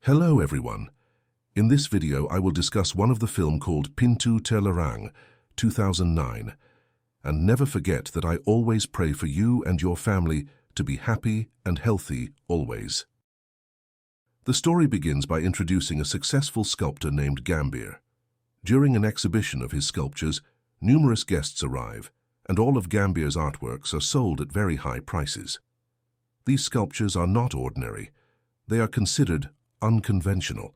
Hello everyone. In this video I will discuss one of the film called Pintu Terlarang, 2009. And never forget that I always pray for you and your family to be happy and healthy always. The story begins by introducing a successful sculptor named Gambir. During an exhibition of his sculptures, numerous guests arrive, and all of Gambir's artworks are sold at very high prices. These sculptures are not ordinary. They are considered unconventional.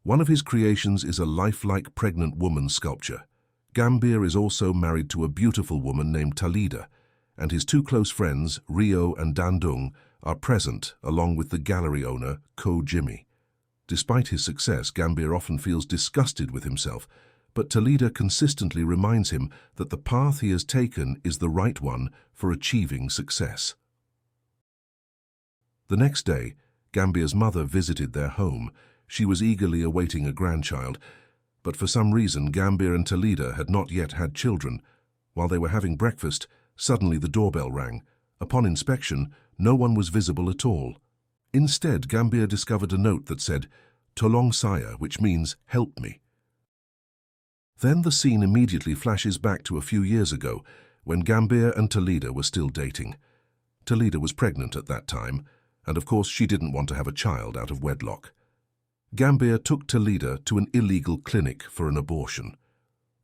One of his creations is a lifelike pregnant woman sculpture. Gambir is also married to a beautiful woman named Talida, and his two close friends, Rio and Dandung, are present along with the gallery owner, Ko Jimmy. Despite his success, Gambir often feels disgusted with himself, but Talida consistently reminds him that the path he has taken is the right one for achieving success. The next day, Gambir's mother visited their home. She was eagerly awaiting a grandchild, but for some reason Gambir and Talida had not yet had children. While they were having breakfast, suddenly the doorbell rang. Upon inspection, no one was visible at all. Instead, Gambir discovered a note that said, "Tolong saya," which means, "help me." Then the scene immediately flashes back to a few years ago, when Gambir and Talida were still dating. Talida was pregnant at that time, and of course she didn't want to have a child out of wedlock. Gambir took Talida to an illegal clinic for an abortion.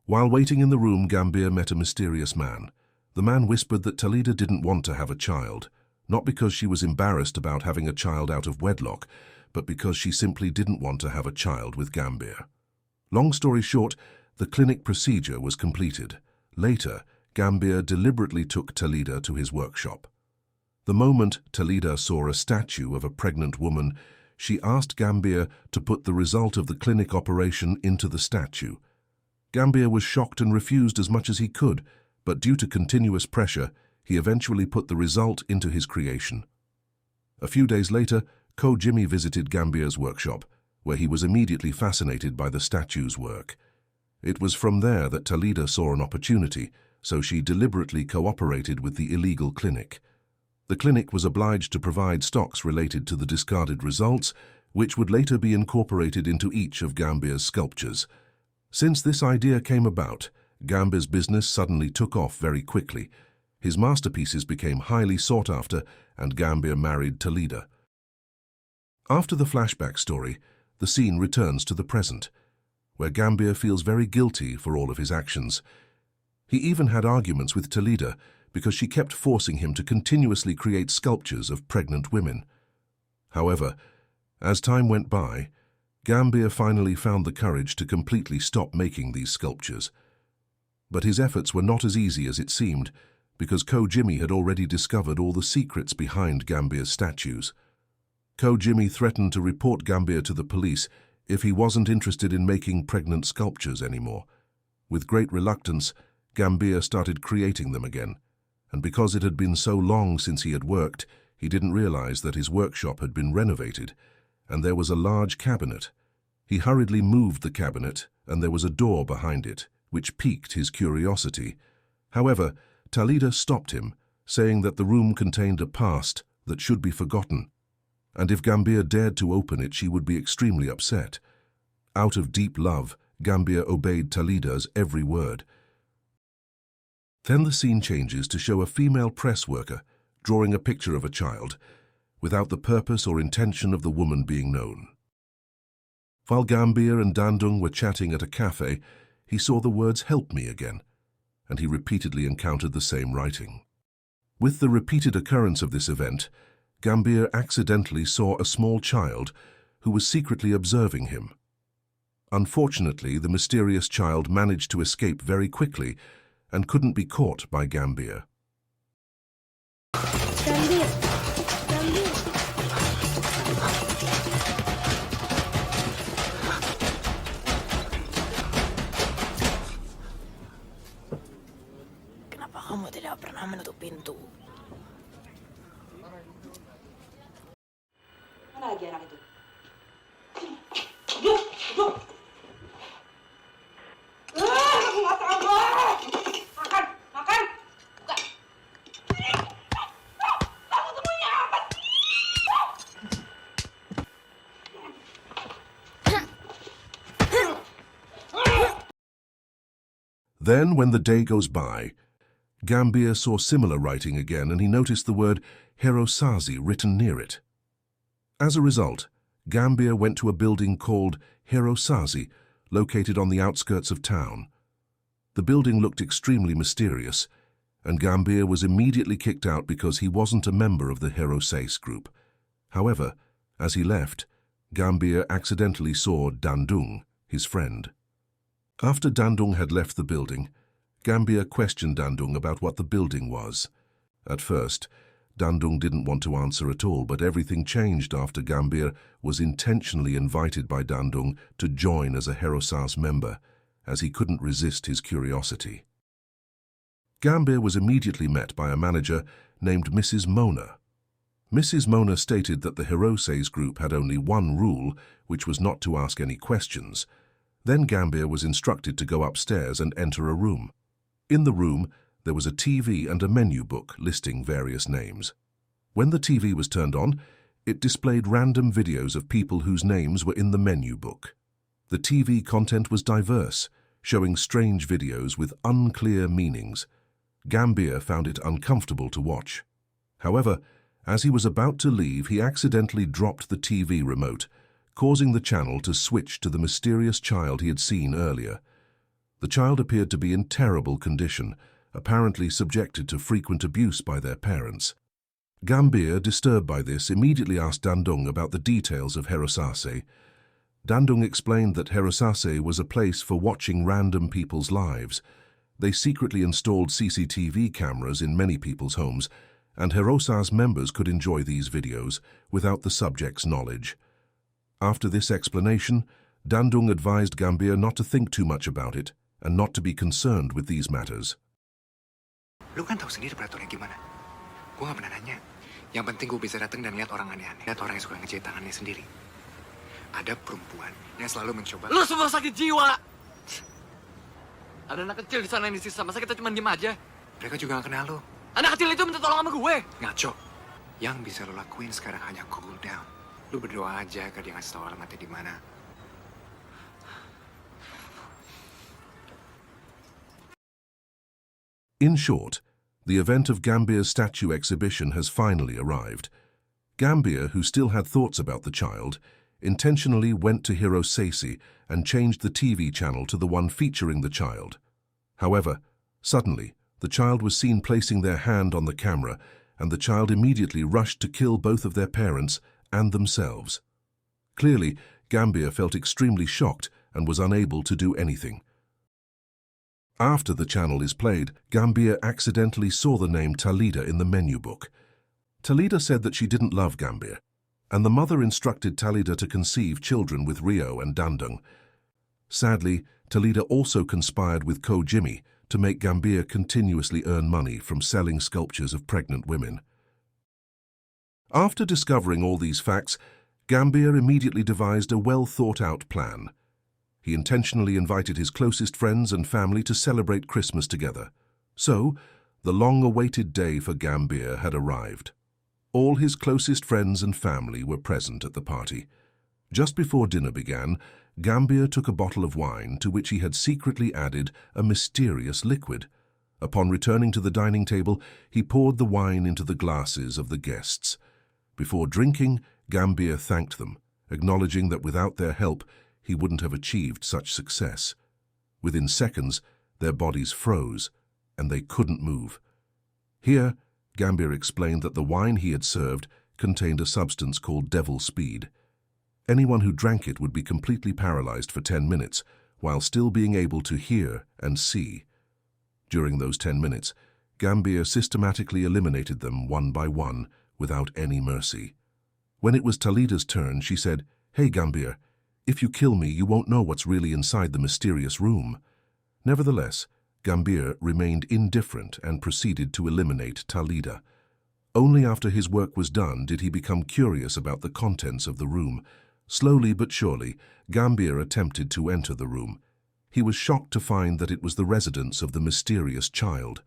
While waiting in the room, Gambir met a mysterious man. The man whispered that Talida didn't want to have a child, not because she was embarrassed about having a child out of wedlock, but because she simply didn't want to have a child with Gambir. Long story short, the clinic procedure was completed. Later, Gambir deliberately took Talida to his workshop. The moment Talida saw a statue of a pregnant woman, she asked Gambir to put the result of the clinic operation into the statue. Gambir was shocked and refused as much as he could, but due to continuous pressure, he eventually put the result into his creation. A few days later, Ko Jimmy visited Gambir's workshop, where he was immediately fascinated by the statue's work. It was from there that Talida saw an opportunity, so she deliberately cooperated with the illegal clinic. The clinic was obliged to provide stocks related to the discarded results, which would later be incorporated into each of Gambir's sculptures. Since this idea came about, Gambir's business suddenly took off very quickly. His masterpieces became highly sought after, and Gambir married Talida. After the flashback story, the scene returns to the present, where Gambir feels very guilty for all of his actions. He even had arguments with Talida because she kept forcing him to continuously create sculptures of pregnant women. However, as time went by, Gambir finally found the courage to completely stop making these sculptures. But his efforts were not as easy as it seemed, because Ko Jimmy had already discovered all the secrets behind Gambir's statues. Ko Jimmy threatened to report Gambir to the police if he wasn't interested in making pregnant sculptures anymore. With great reluctance, Gambir started creating them again, and because it had been so long since he had worked, he didn't realize that his workshop had been renovated, and there was a large cabinet. He hurriedly moved the cabinet, and there was a door behind it, which piqued his curiosity. However, Talida stopped him, saying that the room contained a past that should be forgotten, and if Gambir dared to open it, she would be extremely upset. Out of deep love, Gambir obeyed Talida's every word. Then the scene changes to show a female press worker drawing a picture of a child, without the purpose or intention of the woman being known. While Gambir and Dandung were chatting at a cafe, he saw the words "help me" again, and he repeatedly encountered the same writing. With the repeated occurrence of this event, Gambir accidentally saw a small child who was secretly observing him. Unfortunately, the mysterious child managed to escape very quickly and couldn't be caught by Gambir. Gambir! Gambir! Kenapa kamu tidak pernah menutup pintu? Mana lagi anak itu? Duduk! Aku nggak sabar! Makan! Buka! Then, when the day goes by, Gambier saw similar writing again and he noticed the word Hirosazi written near it. As a result, Gambier went to a building called Hirosazi, located on the outskirts of town. The building looked extremely mysterious, and Gambier was immediately kicked out because he wasn't a member of the Hirosase group. However, as he left, Gambier accidentally saw Dandung, his friend. After Dandung had left the building, Gambier questioned Dandung about what the building was. At first, Dandung didn't want to answer at all, but everything changed after Gambier was intentionally invited by Dandung to join as a Hirosase member, as he couldn't resist his curiosity. Gambier was immediately met by a manager named Mrs. Mona. Mrs. Mona stated that the Hirosase group had only one rule, which was not to ask any questions. Then Gambier was instructed to go upstairs and enter a room. In the room, there was a TV and a menu book listing various names. When the TV was turned on, it displayed random videos of people whose names were in the menu book. The TV content was diverse, showing strange videos with unclear meanings. Gambier found it uncomfortable to watch. However, as he was about to leave, he accidentally dropped the TV remote, causing the channel to switch to the mysterious child he had seen earlier. The child appeared to be in terrible condition, apparently subjected to frequent abuse by their parents. Gambier, disturbed by this, immediately asked Dandung about the details of Hirosase. Dandung explained that Hirosase was a place for watching random people's lives. They secretly installed CCTV cameras in many people's homes, and Hirosase members could enjoy these videos without the subject's knowledge. After this explanation, Dandung advised Gambier not to think too much about it and not to be concerned with these matters. Lu kan tahu sendiri peraturannya gimana. Gue gak pernah nanya. Yang penting gue bisa datang dan lihat orang aneh-aneh. Lihat orang yang suka ngejahit tangannya sendiri. Ada perempuan yang selalu mencoba... Lu semua sakit jiwa! Ada anak kecil di sana yang disisa, masa kita cuma diem aja? Mereka juga gak kenal lu. Anak kecil itu minta tolong sama gue! Ngaco. Yang bisa lo lakuin sekarang hanya cool down. Lu berdoa aja agar dia ngasih tahu alamatnya di mana. In short, the event of Gambier's statue exhibition has finally arrived. Gambier, who still had thoughts about the child, intentionally went to Hirosase and changed the TV channel to the one featuring the child. However, suddenly, the child was seen placing their hand on the camera, and the child immediately rushed to kill both of their parents and themselves. Clearly, Gambier felt extremely shocked and was unable to do anything. After the channel is played, Gambier accidentally saw the name Talida in the menu book. Talida said that she didn't love Gambier, and the mother instructed Talida to conceive children with Rio and Dandung. Sadly, Talida also conspired with Ko Jimmy to make Gambier continuously earn money from selling sculptures of pregnant women. After discovering all these facts, Gambier immediately devised a well-thought-out plan. He intentionally invited his closest friends and family to celebrate Christmas together. So, the long-awaited day for Gambier had arrived. All his closest friends and family were present at the party. Just before dinner began, Gambier took a bottle of wine to which he had secretly added a mysterious liquid. Upon returning to the dining table, he poured the wine into the glasses of the guests. Before drinking, Gambier thanked them, acknowledging that without their help, he wouldn't have achieved such success. Within seconds, their bodies froze, and they couldn't move. Here, Gambier explained that the wine he had served contained a substance called devil speed. Anyone who drank it would be completely paralyzed for 10 minutes, while still being able to hear and see. During those 10 minutes, Gambier systematically eliminated them one by one, without any mercy. When it was Talida's turn, she said, "Hey, Gambier, if you kill me, you won't know what's really inside the mysterious room." Nevertheless, Gambier remained indifferent and proceeded to eliminate Talida. Only after his work was done did he become curious about the contents of the room. Slowly but surely, Gambier attempted to enter the room. He was shocked to find that it was the residence of the mysterious child.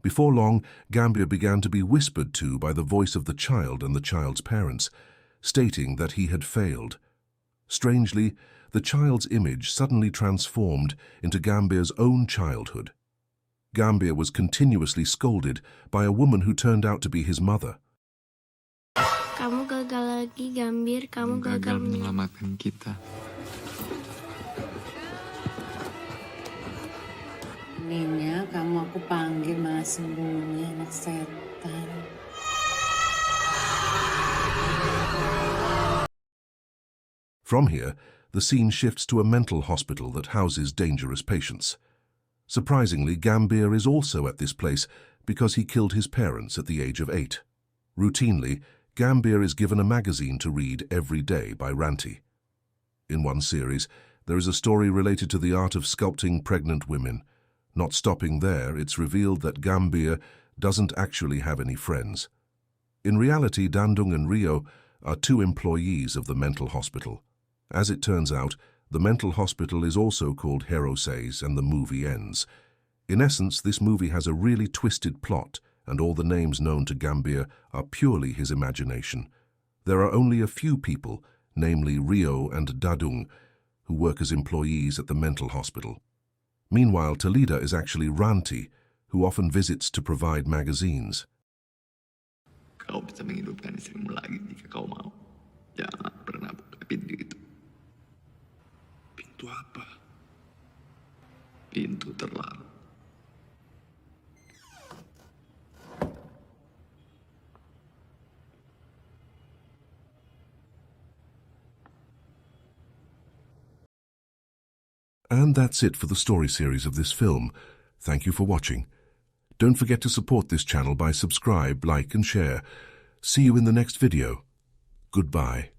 Before long, Gambier began to be whispered to by the voice of the child and the child's parents, stating that he had failed. Strangely, the child's image suddenly transformed into Gambir's own childhood. Gambir was continuously scolded by a woman who turned out to be his mother. Kamu gagal lagi, Gambir. Kamu gagal menyelamatkan kita. Ninya, kamu aku panggil malah sembunyi, anak setan. From here, the scene shifts to a mental hospital that houses dangerous patients. Surprisingly, Gambir is also at this place because he killed his parents at the age of 8. Routinely, Gambir is given a magazine to read every day by Ranti. In one series, there is a story related to the art of sculpting pregnant women. Not stopping there, it's revealed that Gambir doesn't actually have any friends. In reality, Dandung and Rio are 2 employees of the mental hospital. As it turns out, the mental hospital is also called Hero Says, and the movie ends. In essence, this movie has a really twisted plot, and all the names known to Gambir are purely his imagination. There are only a few people, namely Rio and Dadung, who work as employees at the mental hospital. Meanwhile, Talida is actually Ranti, who often visits to provide magazines. Kau bisa menghidupkan istrimu lagi jika kau mau. Jangan pernah buka pintu itu. Pintu apa? Pintu terlarang. And that's it for the story series of this film. Thank you for watching. Don't forget to support this channel by subscribe, like and share. See you in the next video. Goodbye.